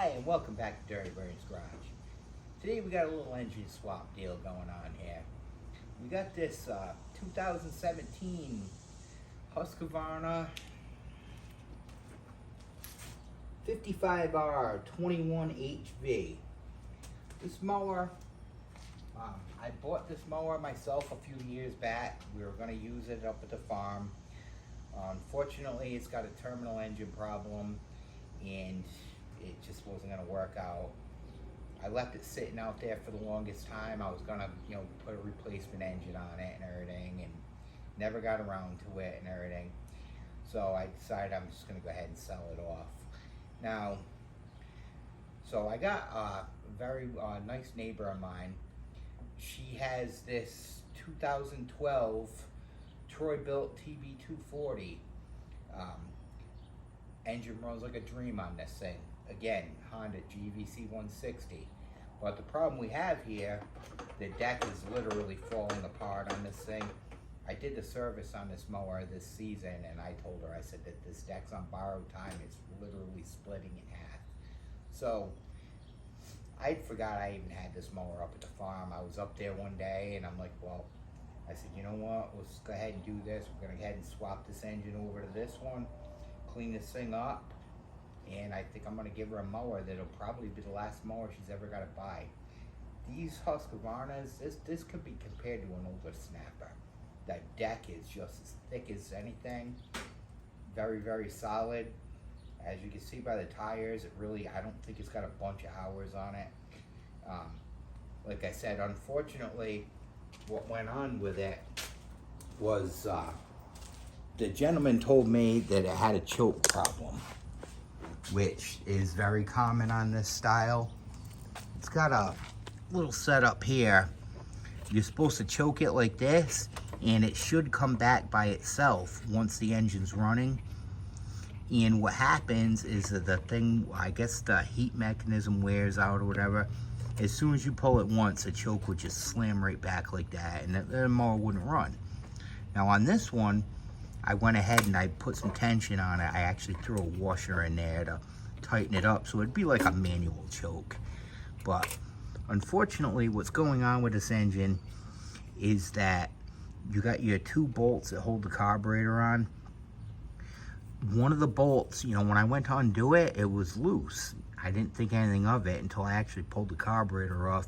Hi, and welcome back to Dirty Bird's Garage. Today we got a little engine swap deal going on here. We got this 2017 Husqvarna 55R21HV. This mower, I bought this mower myself a few years back. We were going to use it up at the farm. Unfortunately, it's got a terminal engine problem and it just wasn't going to work out. I left it sitting out there for the longest time. I was going to, put a replacement engine on it and everything, and never got around to it and everything. So I decided I'm just going to go ahead and sell it off. Now, so I got a very nice neighbor of mine. She has this 2012 Troy Bilt TB240. Engine runs like a dream on this thing. Again, Honda GVC 160. But the problem we have here, the deck is literally falling apart on this thing. I did the service on this mower this season, and I told her, I said that this deck's on borrowed time. It's literally splitting in half. So I forgot I even had this mower up at the farm. I was up there one day, and I'm like, well, I said, you know what, let's go ahead and do this. We're gonna go ahead and swap this engine over to this one, clean this thing up, and I think I'm gonna give her a mower that'll probably be the last mower she's ever gotta buy. These Husqvarnas, this could be compared to an older snapper. That deck is just as thick as anything. Very, very solid. As you can see by the tires, it really, I don't think it's got a bunch of hours on it. Like I said, unfortunately, what went on with it was the gentleman told me that it had a choke problem, which is very common on this style. It's got a little setup here. You're supposed to choke it like this, and it should come back by itself once the engine's running. And what happens is that the thing, I guess the heat mechanism wears out or whatever. As soon as you pull it once, the choke would just slam right back like that, and the mower wouldn't run. Now on this one, I went ahead and I put some tension on it. I actually threw a washer in there to tighten it up, so it'd be like a manual choke. But unfortunately, what's going on with this engine is that you got your two bolts that hold the carburetor on. One of the bolts, when I went to undo it, it was loose. I didn't think anything of it until I actually pulled the carburetor off.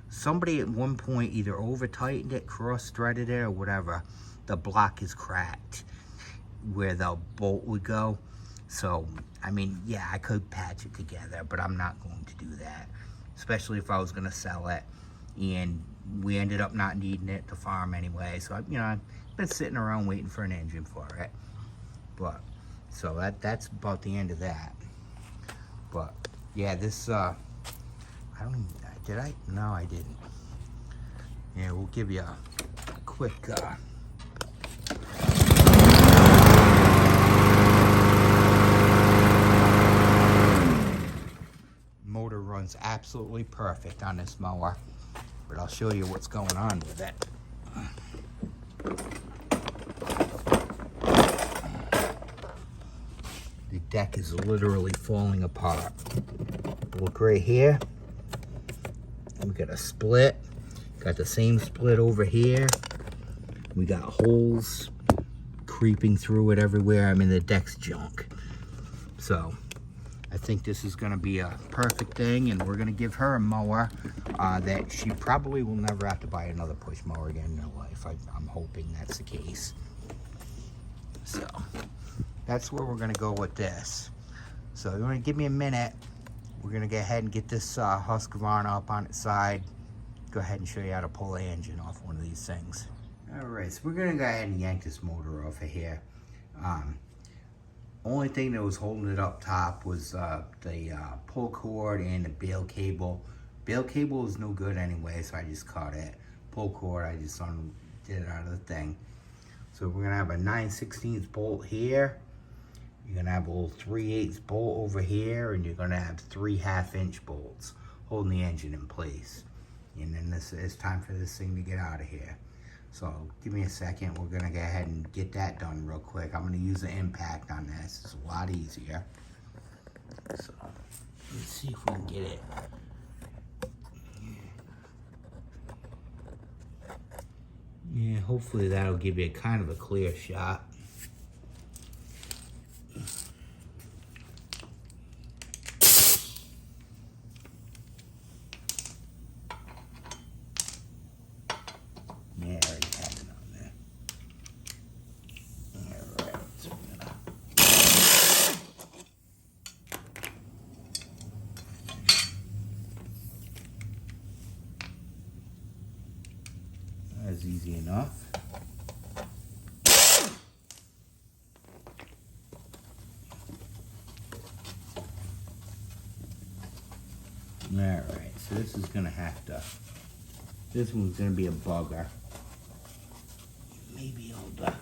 Somebody at one point either over tightened it, cross threaded it, or whatever. The block is cracked where the bolt would go. So, I mean, yeah, I could patch it together, but I'm not going to do that, especially if I was going to sell it. And we ended up not needing it to farm anyway. So, I've been sitting around waiting for an engine for it. But, so that's about the end of that. But, yeah, this, I don't even, did I? No, I didn't. Yeah, we'll give you a quick, motor runs absolutely perfect on this mower, but I'll show you what's going on with it. The deck is literally falling apart. Look right here. We got a split. Got the same split over here. We got holes creeping through it everywhere. I mean, the deck's junk. So I think this is going to be a perfect thing, and we're going to give her a mower that she probably will never have to buy another push mower again in her life. I'm hoping that's the case. So that's where we're going to go with this. So you want to give me a minute. We're going to go ahead and get this Husqvarna up on its side. Go ahead and show you how to pull the engine off one of these things. All right, so we're going to go ahead and yank this motor off of here. Only thing that was holding it up top was the pull cord and the bail cable. Bail cable is no good anyway, so I just cut it. Pull cord, I just did it out of the thing. So we're gonna have a 9/16 bolt here. You're gonna have a little 3/8 bolt over here, and you're gonna have 3 1/2-inch bolts holding the engine in place. And then it's time for this thing to get out of here. So give me a second. We're gonna go ahead and get that done real quick. I'm gonna use the impact on this. It's a lot easier. So Let's see if we can get it. Yeah, hopefully that'll give you kind of a clear shot. Yeah, I already have it on there. Alright, so we're gonna... That's easy enough. Alright, so this is gonna have to... This one's gonna be a bugger. Maybe I'll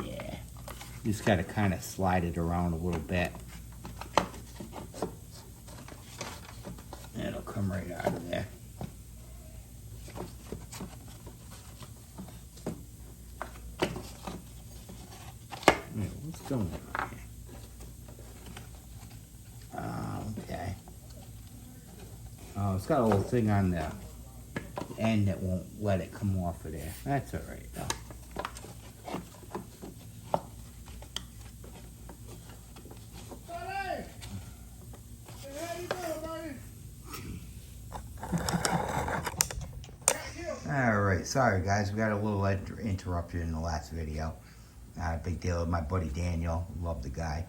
yeah. Just gotta kind of slide it around a little bit. It'll come right out of there. What's going on here? Okay. Oh, it's got a little thing on the end that won't let it come off of there. That's alright though. Alright, sorry guys, we got a little interruption in the last video. Not a big deal. My buddy Daniel, love the guy.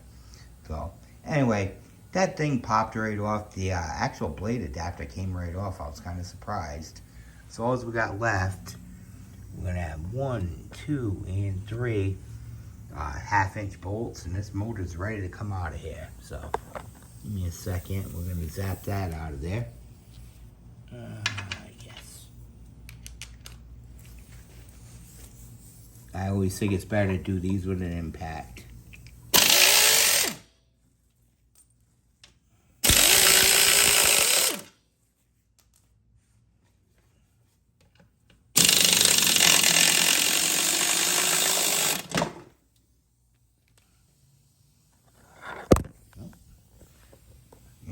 So, anyway, that thing popped right off. The actual blade adapter came right off. I was kind of surprised. So all we got left, we're going to have 1, 2, and 3 half-inch bolts, and this motor's ready to come out of here. So, give me a second. We're going to zap that out of there. Yes. I always think it's better to do these with an impact.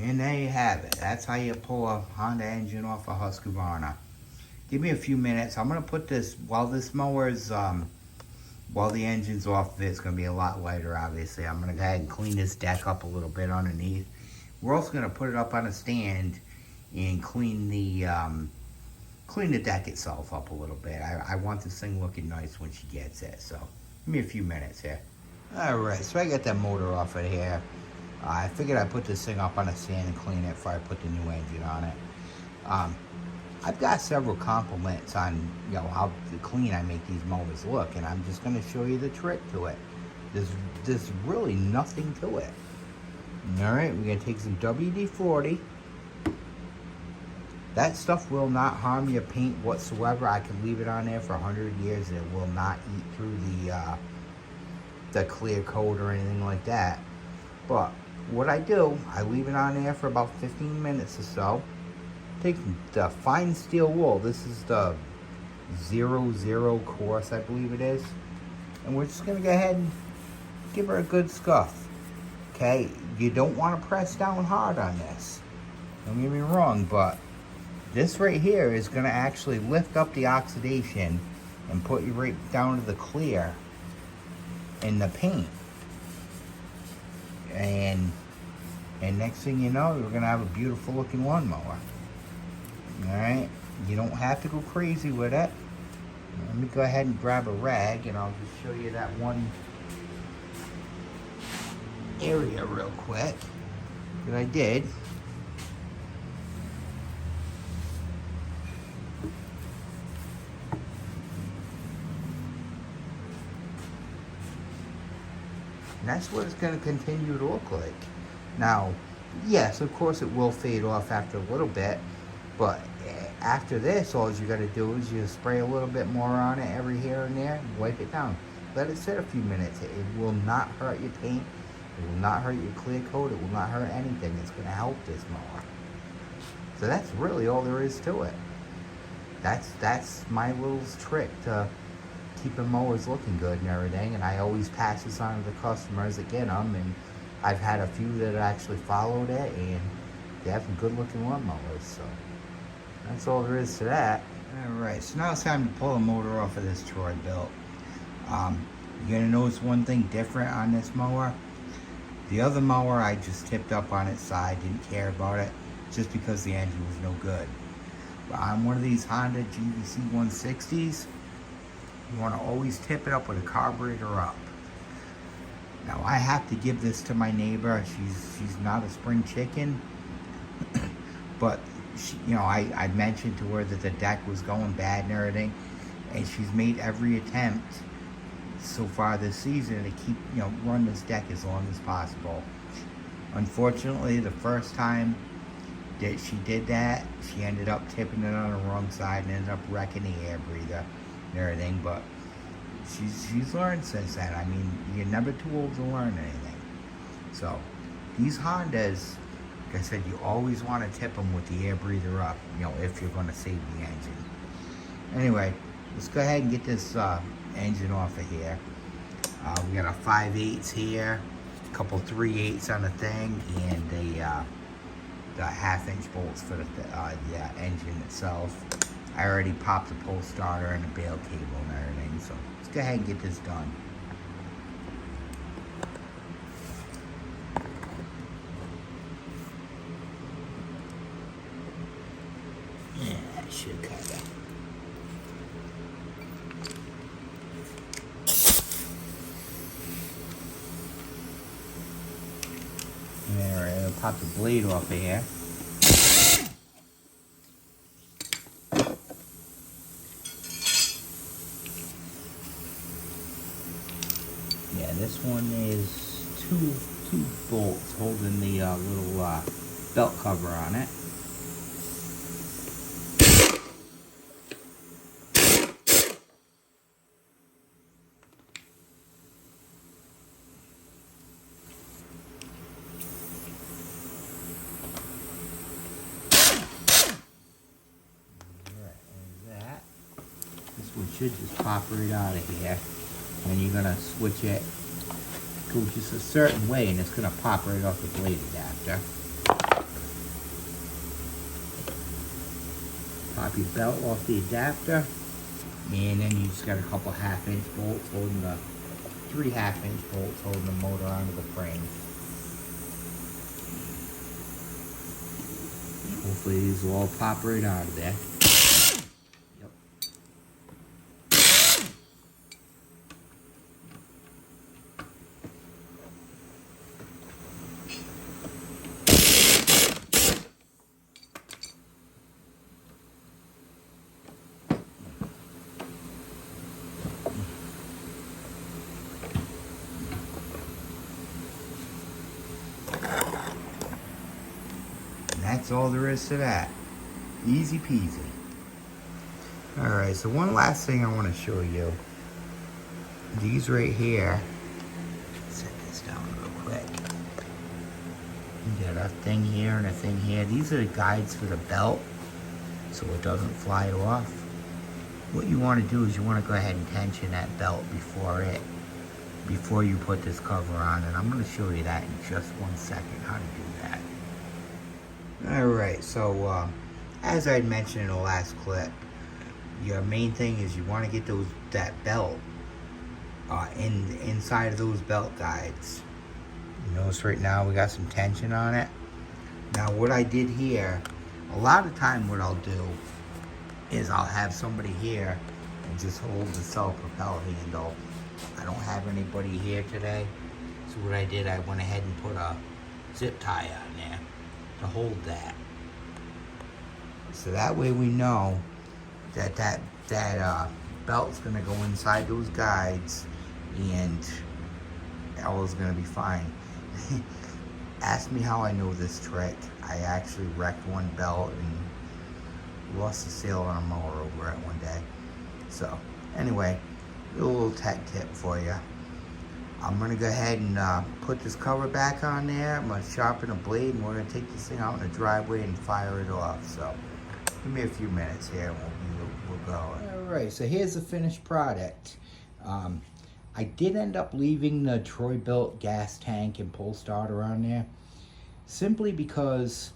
And there you have it. That's how you pull a Honda engine off a Husqvarna. Give me a few minutes. I'm gonna put this while this mower's while the engine's off of it. It's gonna be a lot lighter, obviously. I'm gonna go ahead and clean this deck up a little bit underneath. We're also gonna put it up on a stand and clean the deck itself up a little bit. I want this thing looking nice when she gets it. So give me a few minutes here. All right, so I got that motor off of here. I figured I'd put this thing up on a stand and clean it before I put the new engine on it. I've got several compliments on, you know, how clean I make these mowers look, and I'm just going to show you the trick to it. There's really nothing to it. All right, we're going to take some WD-40. That stuff will not harm your paint whatsoever. I can leave it on there for 100 years, and it will not eat through the clear coat or anything like that. But what I do, I leave it on there for about 15 minutes or so. Take the fine steel wool. This is the 00 course, I believe it is. And we're just going to go ahead and give her a good scuff. Okay? You don't want to press down hard on this. Don't get me wrong, but this right here is going to actually lift up the oxidation and put you right down to the clear in the paint. And next thing you know, we're going to have a beautiful looking lawnmower. Alright, you don't have to go crazy with it. Let me go ahead and grab a rag and I'll just show you that one area real quick that I did. And that's what it's going to continue to look like. Now, yes, of course it will fade off after a little bit, but after this, all you got to do is you spray a little bit more on it every here and there and wipe it down. Let it sit a few minutes. It will not hurt your paint. It will not hurt your clear coat. It will not hurt anything. It's going to help this mower. So that's really all there is to it. That's my little trick to keeping mowers looking good and everything, and I always pass this on to the customers that get them, and I've had a few that actually followed it, and they have some good looking lawnmowers, so that's all there is to that. Alright, so now it's time to pull the motor off of this Troy Bilt. You're gonna notice one thing different on this mower. The other mower I just tipped up on its side, didn't care about it, just because the engine was no good. But on one of these Honda GVC 160s, you want to always tip it up with a carburetor up. Now I have to give this to my neighbor. She's not a spring chicken, but she, you know, I mentioned to her that the deck was going bad and everything, and she's made every attempt so far this season to keep, you know, run this deck as long as possible. Unfortunately, the first time that she did that, she ended up tipping it on the wrong side and ended up wrecking the air breather and everything, but she's learned since then. I mean, you're never too old to learn anything. So these Hondas, like I said, you always want to tip them with the air breather up, you know, if you're going to save the engine. Anyway, let's go ahead and get this engine off of here. We got a 5/8 here, a couple 3/8 on the thing, and the 1/2-inch bolts for the engine itself. I already popped the pole starter and the bail cable and everything, so let's go ahead and get this done. Yeah, that should cover. Alright, I'll pop the blade off of here. Yeah, this one is two bolts holding the little belt cover on it. This one should just pop right out of here, and you're gonna switch it, go just a certain way, and it's gonna pop right off the blade adapter. Pop your belt off the adapter, and then you just got a couple 1/2-inch bolts holding the 3 1/2-inch bolts holding the motor onto the frame. Hopefully these will all pop right out of there. That's all there is to that. Easy peasy. Alright, so one last thing I want to show you. These right here. Set this down real quick. You got a thing here and a thing here. These are the guides for the belt, so it doesn't fly off. What you want to do is you want to go ahead and tension that belt before you put this cover on, and I'm going to show you that in just 1 second how to do that. Alright, so as I mentioned in the last clip, your main thing is you want to get that belt inside of those belt guides. You notice right now we got some tension on it. Now what I did here, a lot of time what I'll do is I'll have somebody here and just hold the self-propel handle. I don't have anybody here today, so what I did, I went ahead and put a zip tie on there to hold that. So that way we know that belt's gonna go inside those guides and all is gonna be fine. Ask me how I know this trick. I actually wrecked one belt and lost the sail on a mower over it one day. So anyway, a little tech tip for you. I'm gonna go ahead and put this cover back on there. I'm gonna sharpen a blade, and we're gonna take this thing out in the driveway and fire it off. So give me a few minutes here, and we'll going. Alright, so here's the finished product. I did end up leaving the Troy Bilt gas tank and pull starter on there, simply because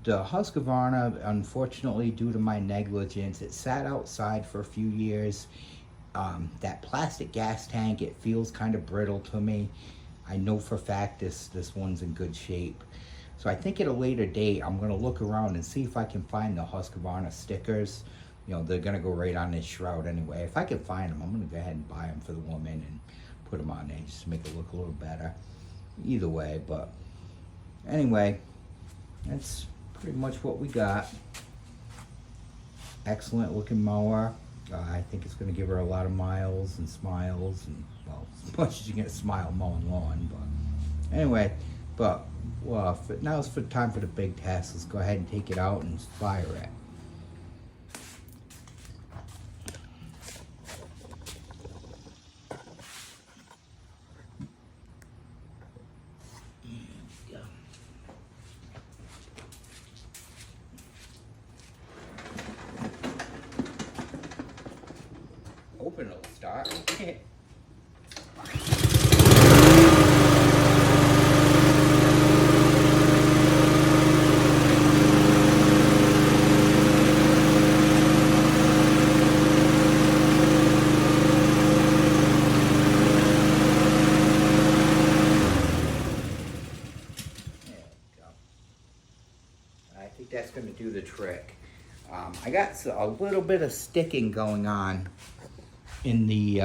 the Husqvarna, unfortunately, due to my negligence, it sat outside for a few years. That plastic gas tank, it feels kind of brittle to me. I know for a fact this one's in good shape. So I think at a later date, I'm gonna look around and see if I can find the Husqvarna stickers. You know, they're gonna go right on this shroud anyway. If I can find them, I'm gonna go ahead and buy them for the woman and put them on there just to make it look a little better. Either way, but anyway, that's pretty much what we got. Excellent looking mower. I think it's gonna give her a lot of miles and smiles, and well, as much as you get a smile mowing lawn, but anyway, but well, now it's time for the big test. Let's go ahead and take it out and fire it. Hoping it'll start. I think that's going to do the trick. I got a little bit of sticking going on in the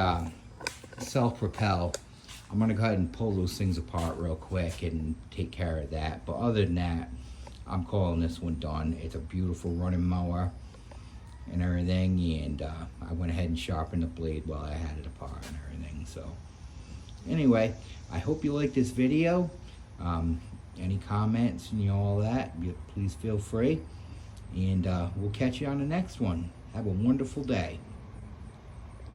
self-propel. I'm going to go ahead and pull those things apart real quick and take care of that. But other than that, I'm calling this one done. It's a beautiful running mower and everything. And I went ahead and sharpened the blade while I had it apart and everything. So anyway, I hope you liked this video. Any comments and all that, please feel free. And we'll catch you on the next one. Have a wonderful day.